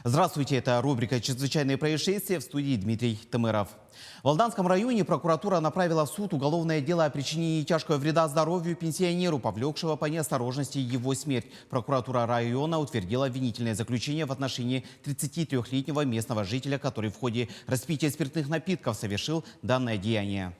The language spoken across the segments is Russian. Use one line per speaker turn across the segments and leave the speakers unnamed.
Здравствуйте, это рубрика «Чрезвычайные происшествия», в студии Дмитрий Тымыров. В Алданском районе прокуратура направила в суд уголовное дело о причинении тяжкого вреда здоровью пенсионеру, повлекшего по неосторожности его смерть. Прокуратура района утвердила обвинительное заключение в отношении 33-летнего местного жителя, который в ходе распития спиртных напитков совершил данное деяние.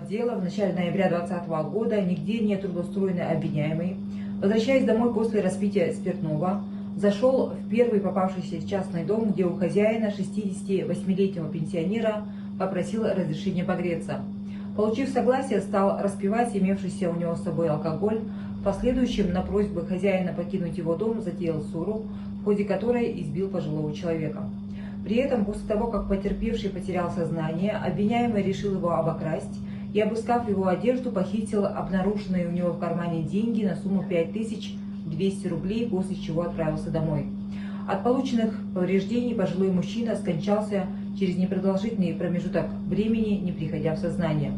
Дело в начале ноября 2020 года. Нигде не трудоустроенный обвиняемый, возвращаясь домой после распития спиртного, зашел в первый попавшийся частный дом, где у хозяина, 68-летнего пенсионера, попросил разрешения погреться. Получив согласие, стал распивать имевшийся у него с собой алкоголь. В последующем на просьбу хозяина покинуть его дом затеял ссору, в ходе которой избил пожилого человека. При этом, после того, как потерпевший потерял сознание, обвиняемый решил его обокрасть и, обыскав его одежду, похитил обнаруженные у него в кармане деньги на сумму 5200 рублей, после чего отправился домой. От полученных повреждений пожилой мужчина скончался через непродолжительный промежуток времени, не приходя в сознание.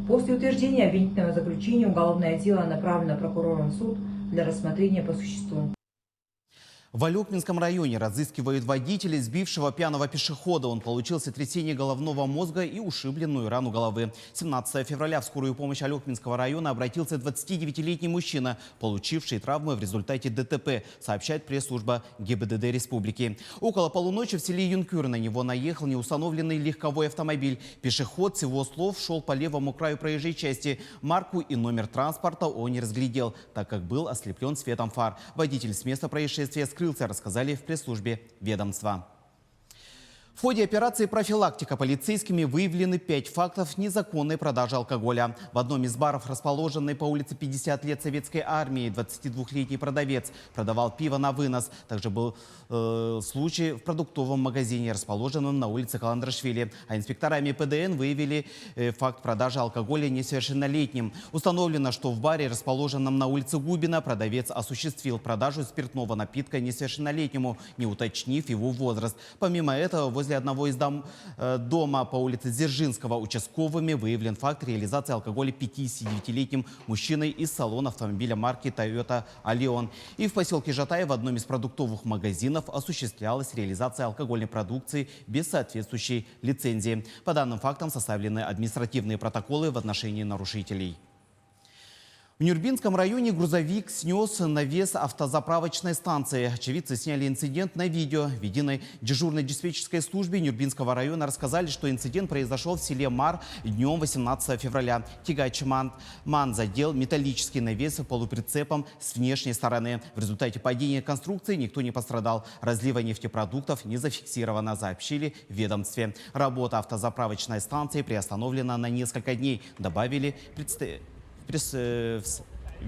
После утверждения обвинительного заключения уголовное дело направлено прокурором в суд для рассмотрения по существу.
В Алекминском районе разыскивают водителя, сбившего пьяного пешехода. Он получил сотрясение головного мозга и ушибленную рану головы. 17 февраля в скорую помощь Алекминского района обратился 29-летний мужчина, получивший травмы в результате ДТП, сообщает пресс-служба ГИБДД республики. Около полуночи в селе Юнкюр на него наехал неустановленный легковой автомобиль. Пешеход, с его слов, шел по левому краю проезжей части. Марку и номер транспорта он не разглядел, так как был ослеплен светом фар. Водитель с места происшествия скрылся, рассказали в пресс-службе ведомства. В ходе операции «Профилактика» полицейскими выявлены 5 фактов незаконной продажи алкоголя. В одном из баров, расположенной по улице 50 лет Советской армии, 22-летний продавец продавал пиво на вынос. Также был случай в продуктовом магазине, расположенном на улице Каландрашвили. А инспекторами ПДН выявили факт продажи алкоголя несовершеннолетним. Установлено, что в баре, расположенном на улице Губина, продавец осуществил продажу спиртного напитка несовершеннолетнему, не уточнив его возраст. Помимо этого, возле одного из дома по улице Дзержинского участковыми выявлен факт реализации алкоголя 59-летним мужчиной из салона автомобиля марки Toyota Allion. И в поселке Жатай в одном из продуктовых магазинов осуществлялась реализация алкогольной продукции без соответствующей лицензии. По данным фактам составлены административные протоколы в отношении нарушителей. В Нюрбинском районе грузовик снес навес автозаправочной станции. Очевидцы сняли инцидент на видео. В единой дежурной диспетчерской службе Нюрбинского района рассказали, что инцидент произошел в селе Мар днем 18 февраля. Тягач МАН задел металлический навес полуприцепом с внешней стороны. В результате падения конструкции никто не пострадал. Разлива нефтепродуктов не зафиксировано, сообщили в ведомстве. Работа автозаправочной станции приостановлена на несколько дней, добавили в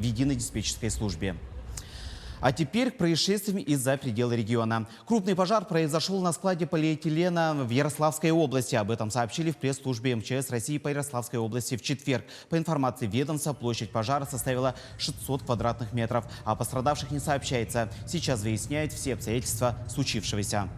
единой диспетчерской службе. А теперь к происшествиям из-за пределы региона. Крупный пожар произошел на складе полиэтилена в Ярославской области. Об этом сообщили в пресс-службе МЧС России по Ярославской области в четверг. По информации ведомства, площадь пожара составила 600 квадратных метров. О пострадавших не сообщается. Сейчас выясняют все обстоятельства случившегося.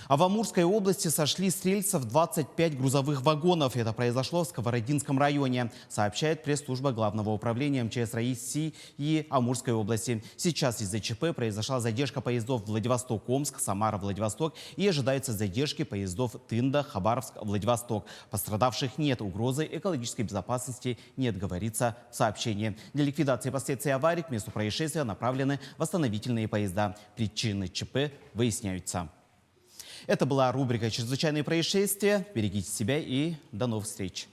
А в Амурской области сошли с рельсов 25 грузовых вагонов. Это произошло в Сковородинском районе, сообщает пресс-служба Главного управления МЧС России и Амурской области. Сейчас из-за ЧП произошла задержка поездов Владивосток-Омск, Самара-Владивосток и ожидаются задержки поездов Тында, Хабаровск-Владивосток. Пострадавших нет, угрозы экологической безопасности нет, говорится в сообщении. Для ликвидации последствий аварии к месту происшествия направлены восстановительные поезда. Причины ЧП выясняются. Это была рубрика «Чрезвычайные происшествия». Берегите себя и до новых встреч.